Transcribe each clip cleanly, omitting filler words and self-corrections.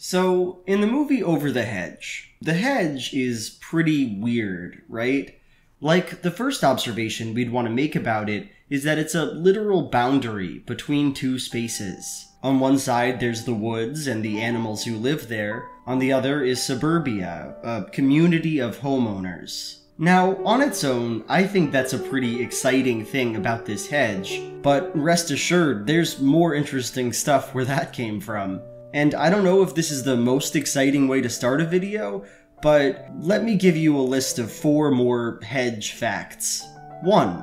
So, in the movie Over the hedge is pretty weird, right? Like, the first observation we'd want to make about it is that it's a literal boundary between two spaces. On one side, there's the woods and the animals who live there. On the other is suburbia, a community of homeowners. Now, on its own, I think that's a pretty exciting thing about this hedge, but rest assured, there's more interesting stuff where that came from. And I don't know if this is the most exciting way to start a video, but let me give you a list of 4 more hedge facts. 1.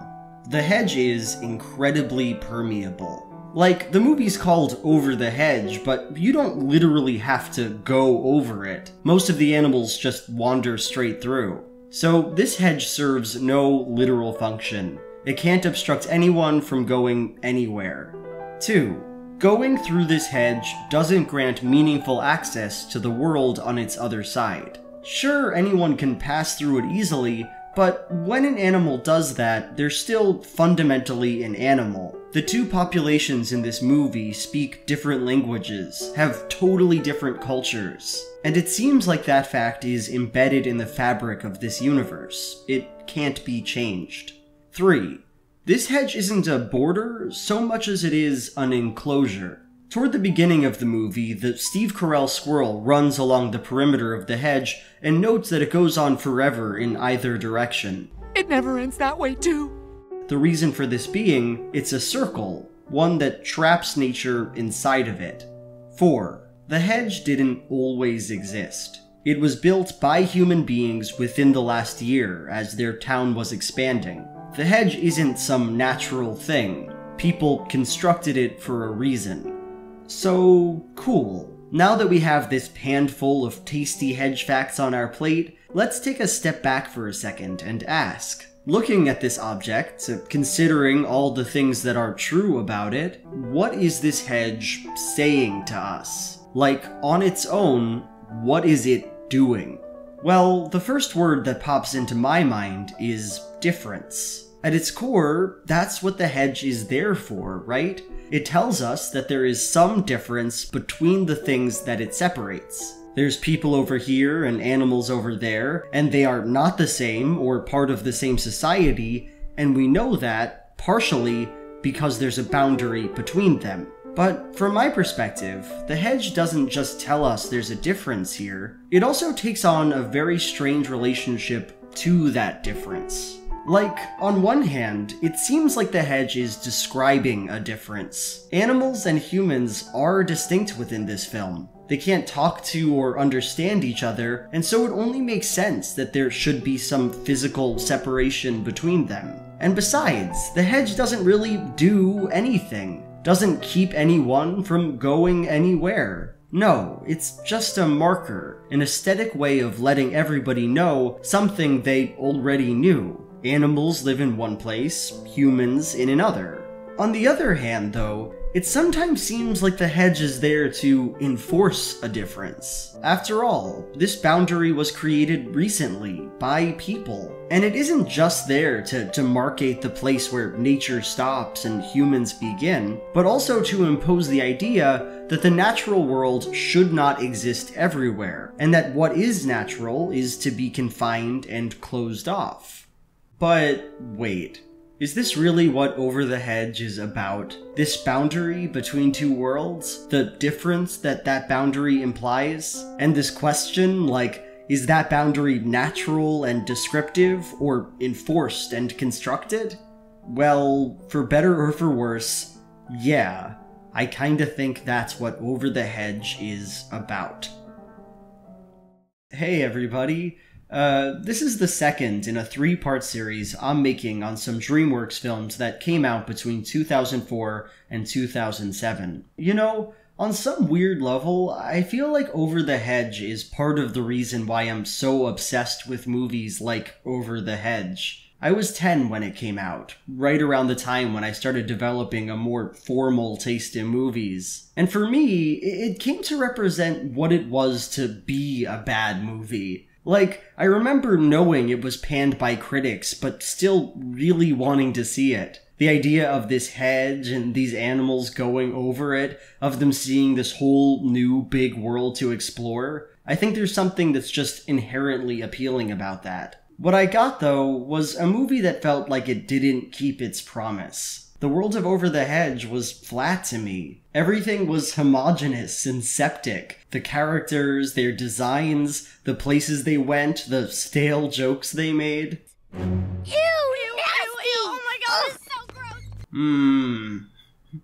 The hedge is incredibly permeable. Like, the movie's called Over the Hedge, but you don't literally have to go over it. Most of the animals just wander straight through. So this hedge serves no literal function. It can't obstruct anyone from going anywhere. 2. Going through this hedge doesn't grant meaningful access to the world on its other side. Sure, anyone can pass through it easily, but when an animal does that, they're still fundamentally an animal. The two populations in this movie speak different languages, have totally different cultures, and it seems like that fact is embedded in the fabric of this universe. It can't be changed. 3. This hedge isn't a border so much as it is an enclosure. Toward the beginning of the movie, the Steve Carell squirrel runs along the perimeter of the hedge and notes that it goes on forever in either direction. It never ends that way too. The reason for this being, it's a circle, one that traps nature inside of it. 4. The hedge didn't always exist. It was built by human beings within the last year as their town was expanding. The hedge isn't some natural thing. People constructed it for a reason. So, cool. Now that we have this pan full of tasty hedge facts on our plate, let's take a step back for a second and ask, looking at this object, considering all the things that are true about it, what is this hedge saying to us? Like, on its own, what is it doing? Well, the first word that pops into my mind is difference. At its core, that's what the hedge is there for, right? It tells us that there is some difference between the things that it separates. There's people over here and animals over there, and they are not the same or part of the same society, and we know that, partially, because there's a boundary between them. But from my perspective, the hedge doesn't just tell us there's a difference here, it also takes on a very strange relationship to that difference. Like, on one hand, it seems like the hedge is describing a difference. Animals and humans are distinct within this film. They can't talk to or understand each other, and so it only makes sense that there should be some physical separation between them. And besides, the hedge doesn't really do anything. Doesn't keep anyone from going anywhere. No, it's just a marker, an aesthetic way of letting everybody know something they already knew. Animals live in one place, humans in another. On the other hand, though, it sometimes seems like the hedge is there to enforce a difference. After all, this boundary was created recently, by people. And it isn't just there to demarcate the place where nature stops and humans begin, but also to impose the idea that the natural world should not exist everywhere, and that what is natural is to be confined and closed off. But wait, is this really what Over the Hedge is about? This boundary between two worlds? The difference that that boundary implies? And this question, like, is that boundary natural and descriptive, or enforced and constructed? Well, for better or for worse, yeah, I kinda think that's what Over the Hedge is about. Hey everybody! This is the second in a 3-part series I'm making on some Dreamworks films that came out between 2004 and 2007. You know, on some weird level, I feel like Over the Hedge is part of the reason why I'm so obsessed with movies like Over the Hedge. I was 10 when it came out, right around the time when I started developing a more formal taste in movies. And for me, it came to represent what it was to be a bad movie. Like, I remember knowing it was panned by critics, but still really wanting to see it. The idea of this hedge and these animals going over it, of them seeing this whole new big world to explore, I think there's something that's just inherently appealing about that. What I got, though, was a movie that felt like it didn't keep its promise. The world of Over the Hedge was flat to me. Everything was homogeneous and septic. The characters, their designs, the places they went, the stale jokes they made. Ew, nasty! Oh my god, it's so gross!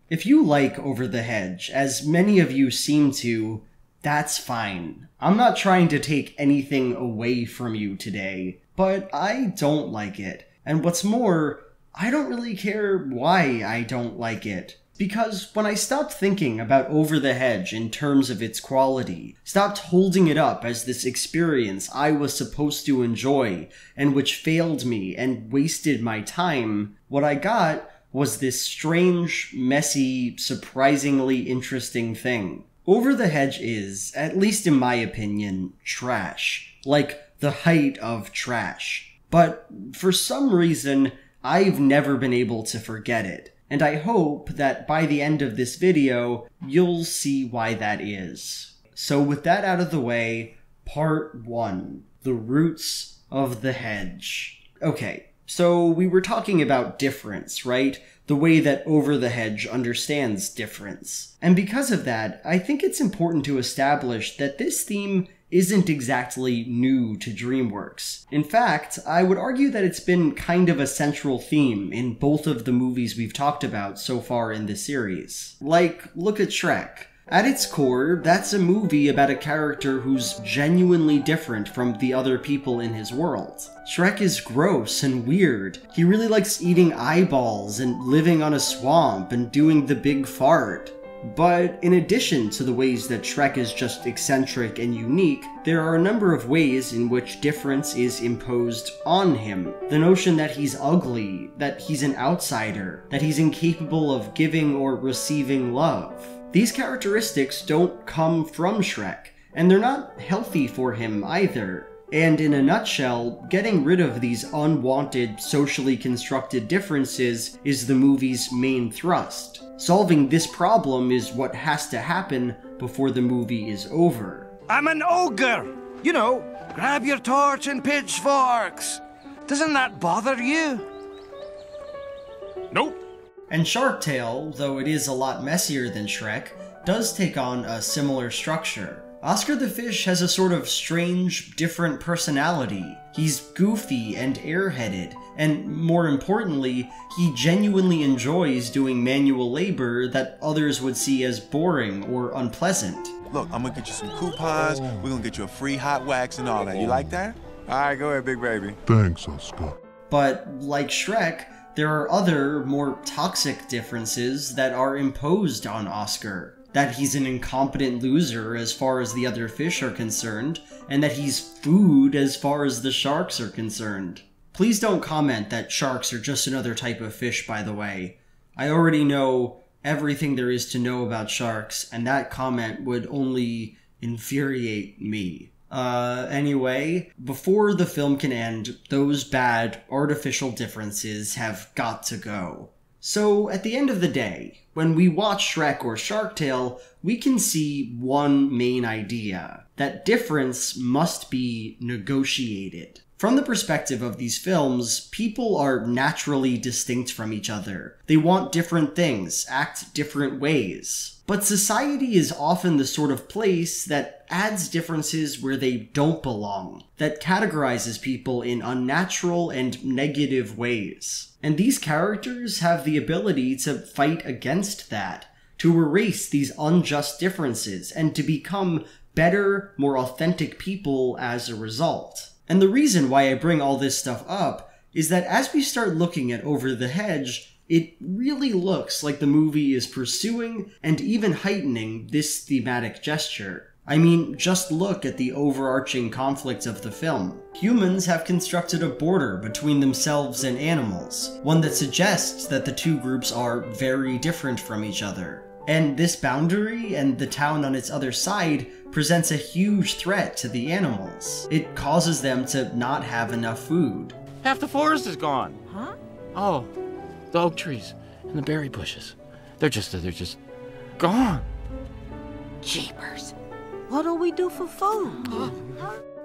If you like Over the Hedge, as many of you seem to, that's fine. I'm not trying to take anything away from you today, but I don't like it. And what's more, I don't really care why I don't like it. Because when I stopped thinking about Over the Hedge in terms of its quality, stopped holding it up as this experience I was supposed to enjoy, and which failed me and wasted my time, what I got was this strange, messy, surprisingly interesting thing. Over the Hedge is, at least in my opinion, trash. Like, the height of trash. But, for some reason, I've never been able to forget it, and I hope that by the end of this video, you'll see why that is. So with that out of the way, part 1, the roots of the hedge. Okay, so we were talking about difference, right? The way that Over the Hedge understands difference. And because of that, I think it's important to establish that this theme isn't exactly new to Dreamworks. In fact, I would argue that it's been kind of a central theme in both of the movies we've talked about so far in the series. Like, look at Shrek. At its core, that's a movie about a character who's genuinely different from the other people in his world. Shrek is gross and weird. He really likes eating eyeballs and living on a swamp and doing the big fart. But in addition to the ways that Shrek is just eccentric and unique, there are a number of ways in which difference is imposed on him. The notion that he's ugly, that he's an outsider, that he's incapable of giving or receiving love. These characteristics don't come from Shrek, and they're not healthy for him either. And in a nutshell, getting rid of these unwanted, socially constructed differences is the movie's main thrust. Solving this problem is what has to happen before the movie is over. I'm an ogre! You know, grab your torch and pitchforks! Doesn't that bother you? Nope. And Shark Tale, though it is a lot messier than Shrek, does take on a similar structure. Oscar the Fish has a sort of strange, different personality. He's goofy and airheaded, and more importantly, he genuinely enjoys doing manual labor that others would see as boring or unpleasant. Look, I'm gonna get you some coupons, we're gonna get you a free hot wax and all that. You like that? All right, go ahead, big baby. Thanks, Oscar. But, like Shrek, there are other, more toxic differences that are imposed on Oscar. That he's an incompetent loser as far as the other fish are concerned, and that he's food as far as the sharks are concerned. Please don't comment that sharks are just another type of fish, by the way. I already know everything there is to know about sharks, and that comment would only infuriate me. Anyway, before the film can end, those bad, artificial differences have got to go. So, at the end of the day, when we watch Shrek or Shark Tale, we can see one main idea, that difference must be negotiated. From the perspective of these films, people are naturally distinct from each other. They want different things, act different ways. But society is often the sort of place that adds differences where they don't belong, that categorizes people in unnatural and negative ways. And these characters have the ability to fight against that, to erase these unjust differences, and to become better, more authentic people as a result. And the reason why I bring all this stuff up is that as we start looking at Over the Hedge, it really looks like the movie is pursuing and even heightening this thematic gesture. I mean, just look at the overarching conflict of the film. Humans have constructed a border between themselves and animals, one that suggests that the two groups are very different from each other. And this boundary and the town on its other side presents a huge threat to the animals. It causes them to not have enough food. Half the forest is gone. Huh? Oh, The oak trees and the berry bushes. They're just gone. Jeepers. What do we do for food?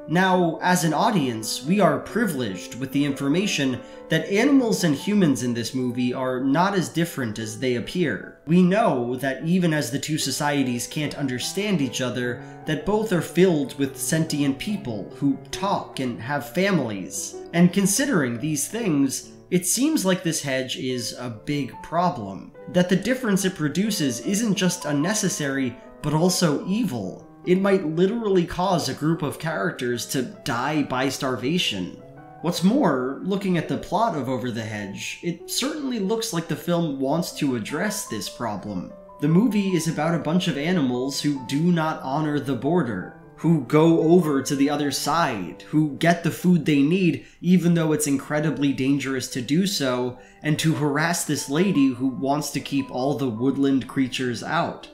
Now, as an audience, we are privileged with the information that animals and humans in this movie are not as different as they appear. We know that even as the two societies can't understand each other, that both are filled with sentient people who talk and have families. And considering these things, it seems like this hedge is a big problem. That the difference it produces isn't just unnecessary, but also evil. It might literally cause a group of characters to die by starvation. What's more, looking at the plot of Over the Hedge, it certainly looks like the film wants to address this problem. The movie is about a bunch of animals who do not honor the border, who go over to the other side, who get the food they need even though it's incredibly dangerous to do so, and to harass this lady who wants to keep all the woodland creatures out.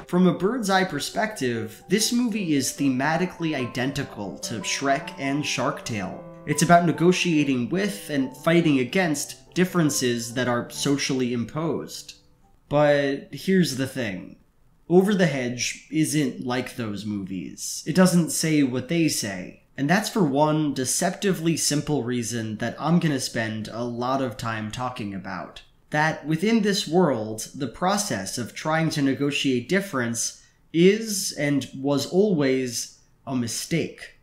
From a bird's-eye perspective, this movie is thematically identical to Shrek and Shark Tale. It's about negotiating with and fighting against differences that are socially imposed. But here's the thing. Over the Hedge isn't like those movies. It doesn't say what they say. And that's for one deceptively simple reason that I'm gonna spend a lot of time talking about. That within this world, the process of trying to negotiate difference is, and was always, a mistake.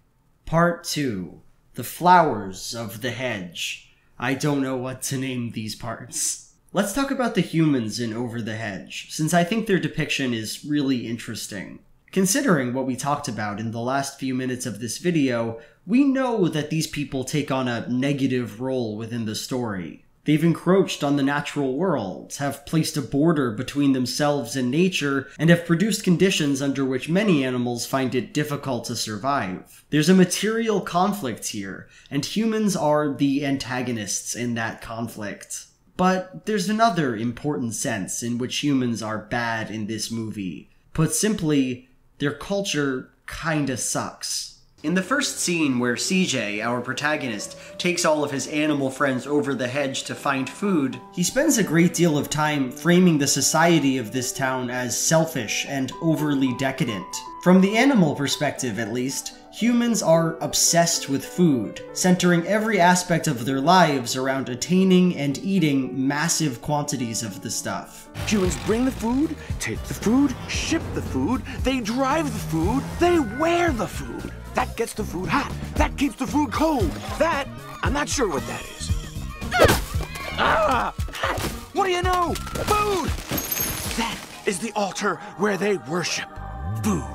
Part 2. The Flowers of the Hedge. I don't know what to name these parts. Let's talk about the humans in Over the Hedge, since I think their depiction is really interesting. Considering what we talked about in the last few minutes of this video, we know that these people take on a negative role within the story. They've encroached on the natural world, have placed a border between themselves and nature, and have produced conditions under which many animals find it difficult to survive. There's a material conflict here, and humans are the antagonists in that conflict. But there's another important sense in which humans are bad in this movie. Put simply, their culture kinda sucks. In the first scene where CJ, our protagonist, takes all of his animal friends over the hedge to find food, he spends a great deal of time framing the society of this town as selfish and overly decadent. From the animal perspective, at least, humans are obsessed with food, centering every aspect of their lives around attaining and eating massive quantities of the stuff. Humans bring the food, take the food, ship the food, they drive the food, they wear the food. That gets the food hot. That keeps the food cold. That, I'm not sure what that is. What do you know? Food! That is the altar where they worship food.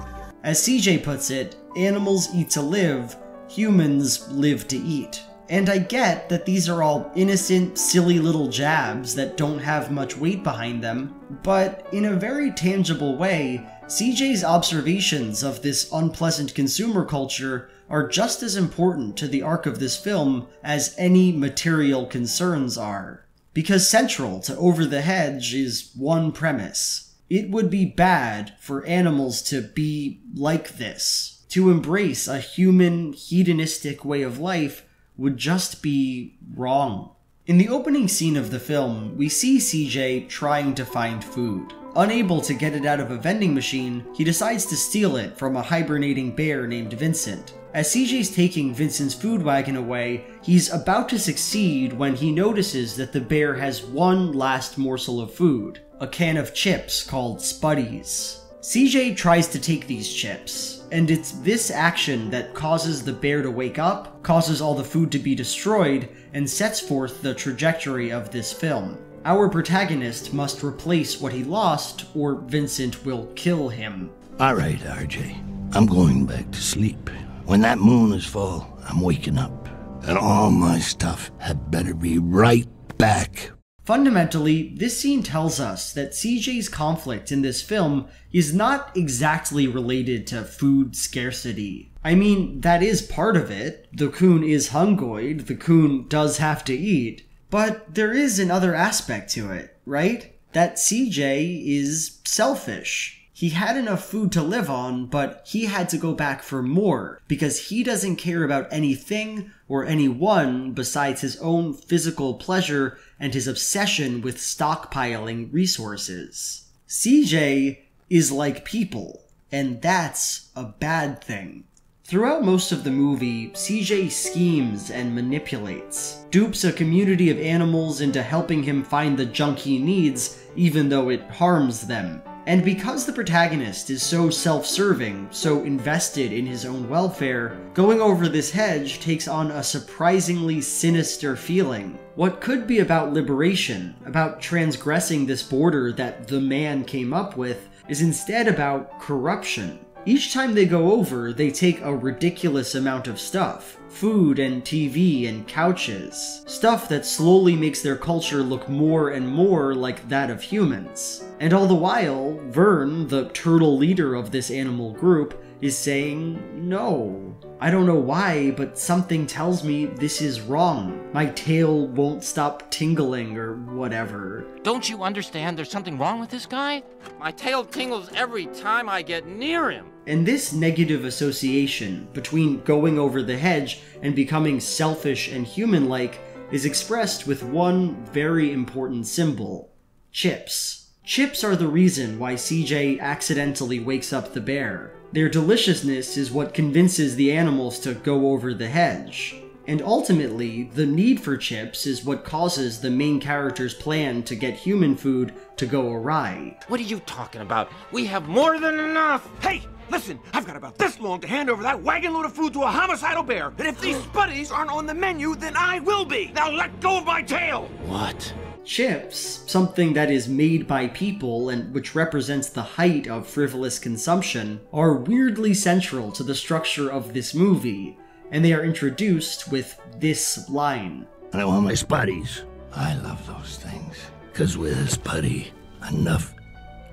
As CJ puts it, animals eat to live, humans live to eat. And I get that these are all innocent, silly little jabs that don't have much weight behind them, but in a very tangible way, CJ's observations of this unpleasant consumer culture are just as important to the arc of this film as any material concerns are. Because central to Over the Hedge is one premise. It would be bad for animals to be like this. To embrace a human, hedonistic way of life would just be wrong. In the opening scene of the film, we see CJ trying to find food. Unable to get it out of a vending machine, he decides to steal it from a hibernating bear named Vincent. As CJ's taking Vincent's food wagon away, he's about to succeed when he notices that the bear has one last morsel of food, a can of chips called Spuddies. CJ tries to take these chips, and it's this action that causes the bear to wake up, causes all the food to be destroyed, and sets forth the trajectory of this film. Our protagonist must replace what he lost, or Vincent will kill him. All right, RJ. I'm going back to sleep. When that moon is full, I'm waking up. And all my stuff had better be right back. Fundamentally, this scene tells us that CJ's conflict in this film is not exactly related to food scarcity. I mean, that is part of it. The coon is hungoid, the coon does have to eat. But there is another aspect to it, right? That CJ is selfish. He had enough food to live on, but he had to go back for more, because he doesn't care about anything or anyone besides his own physical pleasure and his obsession with stockpiling resources. CJ is like people, and that's a bad thing. Throughout most of the movie, CJ schemes and manipulates, dupes a community of animals into helping him find the junk he needs, even though it harms them. And because the protagonist is so self-serving, so invested in his own welfare, Going Over This Hedge takes on a surprisingly sinister feeling. What could be about liberation, about transgressing this border that the man came up with, is instead about corruption. Each time they go over, they take a ridiculous amount of stuff. Food and TV and couches. Stuff that slowly makes their culture look more and more like that of humans. And all the while, Vern, the turtle leader of this animal group, is saying no. I don't know why, but something tells me this is wrong. My tail won't stop tingling or whatever. Don't you understand there's something wrong with this guy? My tail tingles every time I get near him. And this negative association between going over the hedge and becoming selfish and human-like is expressed with one very important symbol: chips. Chips are the reason why CJ accidentally wakes up the bear. Their deliciousness is what convinces the animals to go over the hedge. And ultimately, the need for chips is what causes the main character's plan to get human food to go awry. What are you talking about? We have more than enough! Hey, listen, I've got about this long to hand over that wagon load of food to a homicidal bear. And if these spuddies aren't on the menu, then I will be. Now let go of my tail! What? Chips, something that is made by people and which represents the height of frivolous consumption, are weirdly central to the structure of this movie, and they are introduced with this line. I want my spuddies. I love those things. 'Cause with a spuddy, enough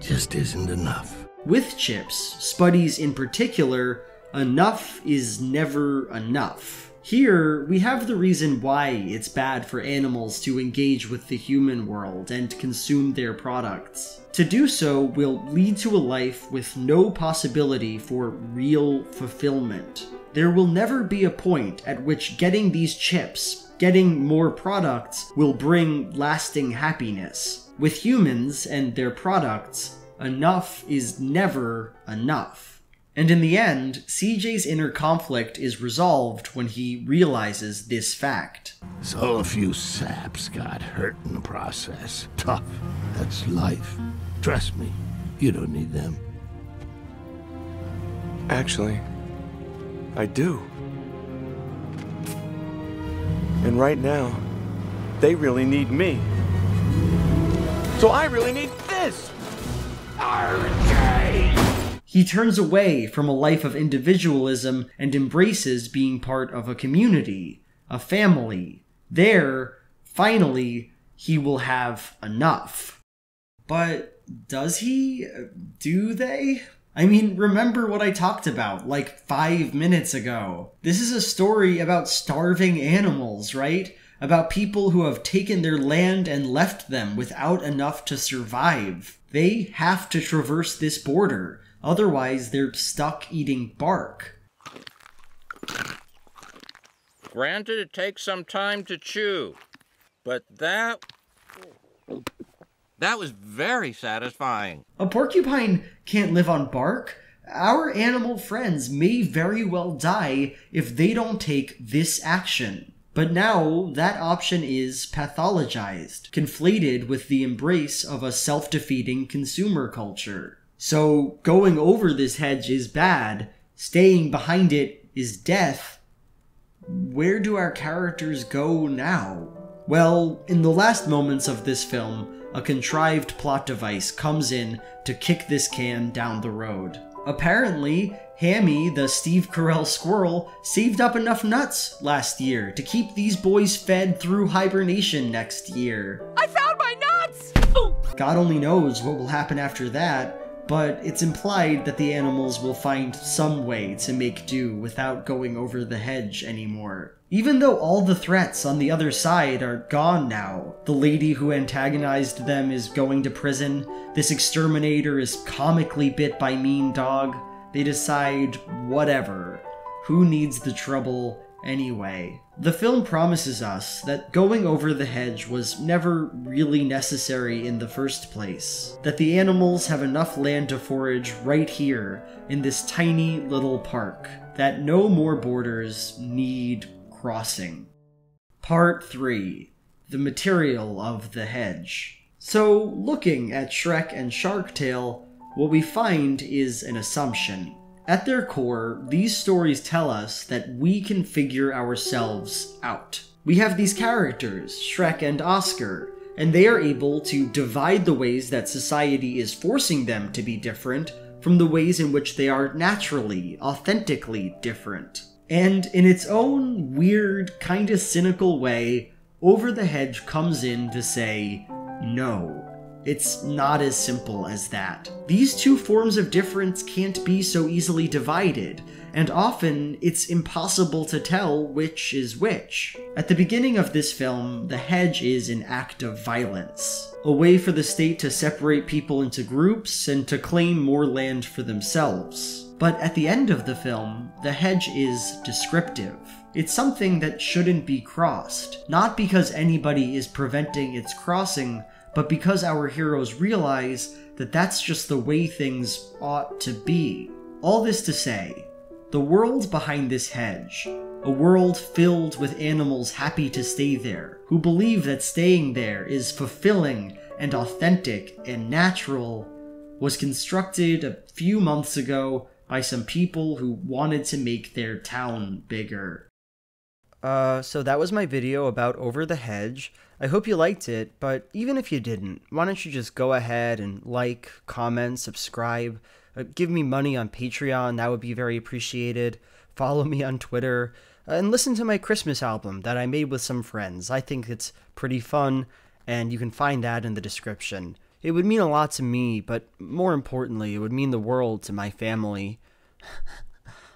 just isn't enough. With chips, spuddies in particular, enough is never enough. Here, we have the reason why it's bad for animals to engage with the human world and consume their products. To do so will lead to a life with no possibility for real fulfillment. There will never be a point at which getting these chips, getting more products, will bring lasting happiness. With humans and their products, enough is never enough. And in the end, CJ's inner conflict is resolved when he realizes this fact. So a few saps got hurt in the process. Tough. That's life. Trust me, you don't need them. Actually, I do. And right now, they really need me. So I really need this! RJ! He turns away from a life of individualism and embraces being part of a community, a family. There, finally, he will have enough. But does he? Do they? I mean, remember what I talked about like 5 minutes ago. This is a story about starving animals, right? About people who have taken their land and left them without enough to survive. They have to traverse this border. Otherwise, they're stuck eating bark. Granted, it takes some time to chew, but that was very satisfying. A porcupine can't live on bark. Our animal friends may very well die if they don't take this action. But now, that option is pathologized, conflated with the embrace of a self-defeating consumer culture. So, going over this hedge is bad, staying behind it is death. Where do our characters go now? Well, in the last moments of this film, a contrived plot device comes in to kick this can down the road. Apparently, Hammy, the Steve Carell squirrel, saved up enough nuts last year to keep these boys fed through hibernation next year. I found my nuts! God only knows what will happen after that, but it's implied that the animals will find some way to make do without going over the hedge anymore. Even though all the threats on the other side are gone now, the lady who antagonized them is going to prison, This exterminator is comically bit by mean dog. They decide, whatever. Who needs the trouble anyway? The film promises us that going over the hedge was never really necessary in the first place. That the animals have enough land to forage right here in this tiny little park. That no more borders need crossing. Part 3. The material of the hedge. So, looking at Shrek and Shark Tale, what we find is an assumption. At their core, these stories tell us that we can figure ourselves out. We have these characters, Shrek and Oscar, and they are able to divide the ways that society is forcing them to be different from the ways in which they are naturally, authentically different. And in its own weird, kinda cynical way, Over the Hedge comes in to say, no. It's not as simple as that. These two forms of difference can't be so easily divided, and often it's impossible to tell which is which. At the beginning of this film, the hedge is an act of violence, a way for the state to separate people into groups and to claim more land for themselves. But at the end of the film, the hedge is descriptive. It's something that shouldn't be crossed, not because anybody is preventing its crossing, but because our heroes realize that that's just the way things ought to be. All this to say, the world behind this hedge, a world filled with animals happy to stay there, who believe that staying there is fulfilling and authentic and natural, was constructed a few months ago by some people who wanted to make their town bigger. So that was my video about Over the Hedge. I hope you liked it, but even if you didn't, why don't you just go ahead and like, comment, subscribe, give me money on Patreon, that would be very appreciated, follow me on Twitter, and listen to my Christmas album that I made with some friends. I think it's pretty fun, and you can find that in the description. It would mean a lot to me, but more importantly, it would mean the world to my family.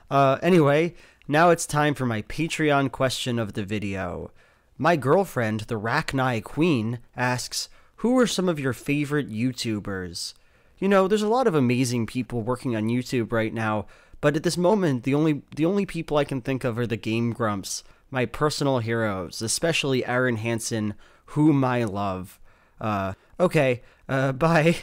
Anyway, now it's time for my Patreon question of the video. My girlfriend, the Rachni Queen, asks, who are some of your favorite YouTubers? You know, there's a lot of amazing people working on YouTube right now, but at this moment, the only people I can think of are the Game Grumps, my personal heroes, especially Aaron Hansen, whom I love. Okay, bye.